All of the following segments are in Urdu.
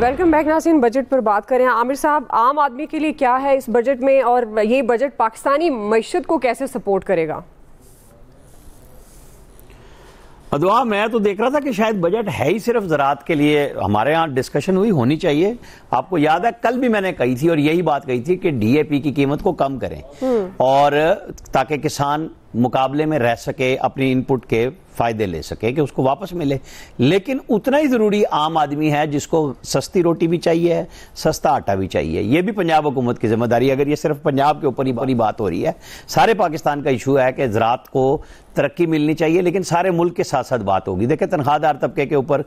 ویلکم بیک ناظرین. بجٹ پر بات کریں. عامر صاحب, عام آدمی کے لیے کیا ہے اس بجٹ میں, اور یہ بجٹ پاکستانی معیشت کو کیسے سپورٹ کرے گا؟ ادوا, میں تو دیکھ رہا تھا کہ شاید بجٹ ہے ہی صرف زراعت کے لیے. ہمارے ہاں ڈسکشن ہوئی, ہونی چاہیے. آپ کو یاد ہے کل بھی میں نے کہی تھی اور یہی بات کہی تھی کہ ڈی اے پی کی قیمت کو کم کریں اور تاکہ کسان مقابلے میں رہ سکے, اپنی ان پٹ کے فائدے لے سکے, کہ اس کو واپس ملے. لیکن اتنا ہی ضروری عام آدمی ہے جس کو سستی روٹی بھی چاہیے, سستا آٹا بھی چاہیے. یہ بھی پنجاب حکومت کی ذمہ داری ہے. اگر یہ صرف پنجاب کے اوپر ہی بات ہو رئی ہے, سارے پاکستان کا ایشو ہے کہ زراعت کو ترقی ملنی چاہیے, لیکن سارے ملک کے ساتھ ساتھ بات ہوگی. دیکھیں تنخواہ دار طبقے کے اوپر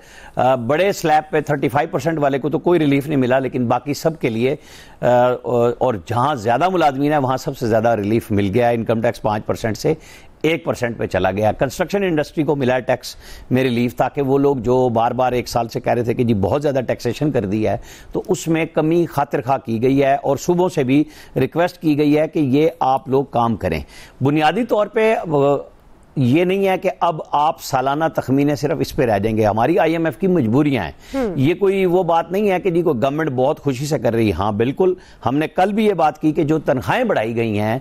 بڑے سلیب پہ 35% والے کو تو کوئی ریلیف نہیں ملا, لیکن باقی سب کے لیے اور جہاں زیادہ ملازمین ہیں وہاں سب سے زیادہ ریلیف مل گیا. انکم ٹیکس 5% سے 1% پہ چلا گیا. کنسٹرکشن انڈسٹری کو ملا ٹیکس میں ریلیف, تاکہ وہ لوگ جو بار بار ایک سال سے کہہ رہے تھے کہ جی بہت زیادہ ٹیکسیشن کر دی ہے, تو اس میں کمی خاطر خواہ کی گئی ہے اور صوبوں سے بھی ریکویسٹ کی گئی ہے کہ یہ آپ لوگ کام کریں. بنیادی طور پہ یہ نہیں ہے کہ اب آپ سالانہ تخمینے صرف اس پہ رہ جائیں گے. ہماری آئی ایم ایف کی مجبوریاں ہیں. یہ کوئی وہ بات نہیں ہے کہ جی کوئی گورنمنٹ بہت خوشی سے کر رہی ہے. ہاں بالکل, ہم نے کل بھی یہ بات کی کہ جو تنخواہیں بڑھائی گئی ہیں,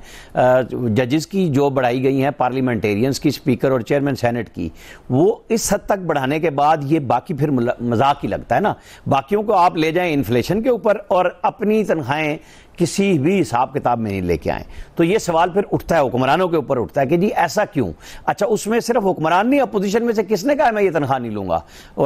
ججز کی جو بڑھائی گئی ہیں, پارلیمنٹیرینز کی, اسپیکر اور چیئرمین سینٹ کی, وہ اس حد تک بڑھانے کے بعد یہ باقی پھر مذاق ہی لگتا ہے نا. باقیوں کو آپ لے جائیں انفلیشن کے اوپر اور اپنی تنخواہیں کسی بھی حساب کتاب میں نہیں لے کے آئیں, تو یہ سوال پھر اٹھتا ہے, حکمرانوں کے اوپر اٹھتا ہے کہ جی ایسا کیوں. اچھا, اس میں صرف حکمران نہیں, اپوزیشن میں سے کس نے کہا میں یہ تنخواہ نہیں لوں گا؟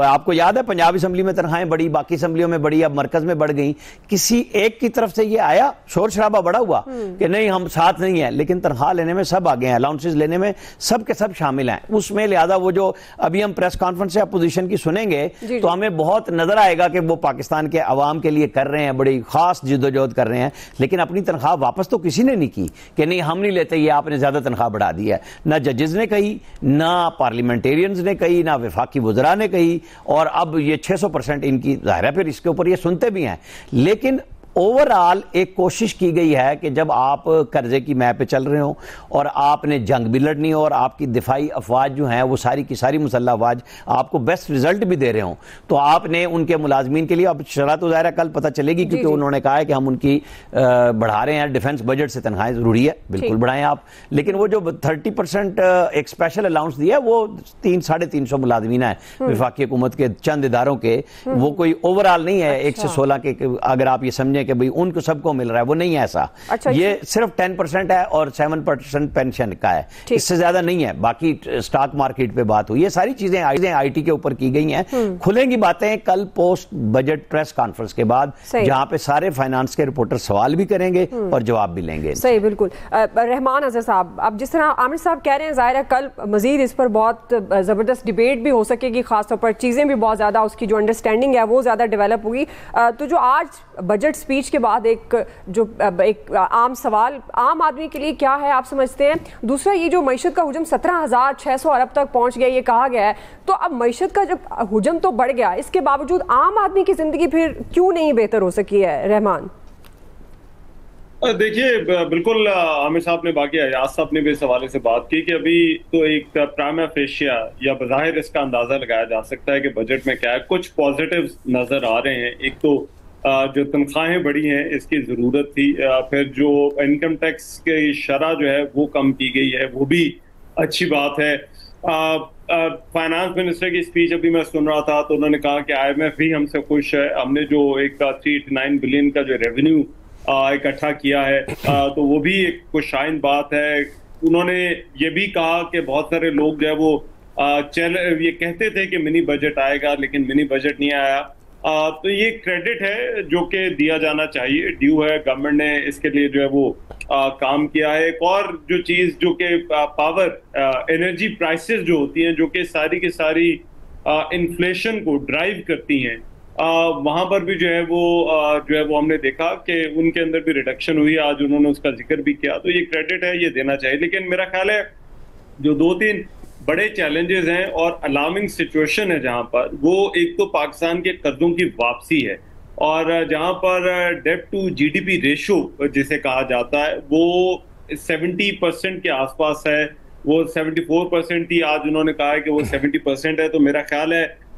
آپ کو یاد ہے پنجاب اسمبلی میں تنخواہیں بڑھی, باقی اسمبلیوں میں بڑھی, اب مرکز میں بڑھ گئیں. کسی ایک کی طرف سے یہ آیا شور شرابہ بڑا ہوا کہ نہیں ہم ساتھ نہیں ہیں, لیکن تنخواہ لینے میں سب آگے ہیں, الاؤنسز لینے میں سب کے سب شامل ہیں اس میں. لہذا وہ جو ابھی ہم پریس کانفرنس سے اپوزیشن کی سنیں گے تو ہمیں بہت نظر آئے گا کہ وہ پاکستان کے عوام کے لیے کر رہے ہیں, بڑی خاص جدوجہد کر رہے ہیں, لیکن اپنی تنخواہ واپس تو کسی نے نہیں کی کہ نہیں ہم نہیں لیتے, یہ آپ نے زیادہ تنخواہ بڑھا دی ہے. نہ ججز نے کہی, نہ پارلیمنٹیرینز نے کہی, نہ وفاقی وزراء نے کہی, اور اب یہ 600% ان کی ظاہر ہے پھر اس کے اوپر یہ سنتے بھی ہیں. لیکن اوورآل ایک کوشش کی گئی ہے کہ جب آپ قرضے کی میں پہ چل رہے ہوں اور آپ نے جنگ بھی لڑنی ہو اور آپ کی دفاعی افواج جو ہیں وہ ساری کی ساری مسلح افواج آپ کو بیسٹ رزلٹ بھی دے رہے ہوں, تو آپ نے ان کے ملازمین کے لیے, اب شرح تو ظاہر ہے کل پتہ چلے گی کیونکہ انہوں نے کہا ہے کہ ہم ان کی بڑھا رہے ہیں, ڈیفنس بجٹ سے تنخواہیں ضروری ہے, بالکل بڑھائیں آپ. لیکن وہ جو 30% ایک اسپیشل الاؤنس دیا ہے وہ 300-350 ملازمین ہیں وفاقی حکومت کے چند اداروں کے, وہ کوئی اوورآل نہیں ہے 1 سے 16 کے. اگر آپ یہ سمجھیں کہ بھئی ان کو سب کو مل رہا ہے, وہ نہیں ہے ایسا. یہ صرف 10% ہے اور 7% پینشن کا ہے, اس سے زیادہ نہیں ہے. باقی سٹاک مارکیٹ پہ بات ہوئی, یہ ساری چیزیں آئی ٹی کے اوپر کی گئی ہیں. کھلیں گی باتیں کل پوسٹ بجٹ پریس کانفرنس کے بعد, جہاں پہ سارے فائنانس کے رپورٹر سوال بھی کریں گے اور جواب بھی لیں گے. صحیح, بالکل. رحمان اظہر صاحب, اب جس طرح عامر صاحب کہہ رہے ہیں, ظاہر ہے کل مزید اس پر بہت زبردست ڈیبیٹ بھی ہو سکے گی, خاص طور پر چیزیں بھی بہت زیادہ, اس کی جو انڈرسٹینڈنگ ہے وہ زیادہ ڈیولپ ہوگی. تو جو آج بجٹ سپیچ کے بعد ایک عام سوال عام آدمی کے لیے کیا ہے آپ سمجھتے ہیں؟ دوسرا, یہ جو معیشت کا حجم 17,600 ارب تک پہنچ گیا, یہ کہا گیا ہے, تو اب معیشت کا جب حجم تو بڑھ گیا, اس کے باوجود عام آدمی کی زندگی پھر کیوں نہیں بہتر ہو سکی ہے؟ رحمان دیکھیے, بالکل عامر صاحب نے, باقی ایاز صاحب نے بھی اس حوالے سے بات کی کہ ابھی تو ایک پرائما فیشیا یا بظاہر اس کا اندازہ لگایا جا سکتا ہے کہ بجٹ میں کیا ہے. کچھ پازیٹیوز نظر آ رہے ہیں. ایک تو جو تنخواہیں بڑھی ہیں اس کی ضرورت تھی, پھر جو انکم ٹیکس کی شرح جو ہے وہ کم کی گئی ہے, وہ بھی اچھی بات ہے. فائنانس منسٹر کی اسپیچ ابھی میں سن رہا تھا تو انہوں نے کہا کہ آئی ایم ایف بھی ہم سے خوش ہے, ہم نے جو ایک 389 بلین کا جو ریونیو اکٹھا کیا ہے تو وہ بھی ایک خوشائند بات ہے. انہوں نے یہ بھی کہا کہ بہت سارے لوگ جو ہے وہ یہ کہتے تھے کہ منی بجٹ آئے گا, لیکن منی بجٹ نہیں آیا. تو یہ کریڈٹ ہے جو کہ دیا جانا چاہیے, ڈیو ہے. گورنمنٹ نے اس کے لیے جو ہے وہ کام کیا ہے. ایک اور جو چیز جو کہ پاور انرجی پرائسز جو ہوتی ہیں, جو کہ ساری کی ساری انفلیشن کو ڈرائیو کرتی ہیں, وہاں پر بھی جو ہے وہ ہم نے دیکھا کہ ان کے اندر بھی ریڈکشن ہوئی. آج انہوں نے اس کا ذکر بھی کیا, تو یہ کریڈٹ ہے, یہ دینا چاہیے. لیکن میرا خیال ہے جو 2-3 بڑے چیلنجز ہیں اور الارمنگ سچویشن ہے جہاں پر, وہ ایک تو پاکستان کے قرضوں کی واپسی ہے, اور جہاں پر debt to G D P ratio جسے کہا جاتا ہے وہ 70% کے آس پاس ہے. وہ 74% تھی, آج انہوں نے کہا ہے کہ وہ 70% ہے. تو میرا خیال ہے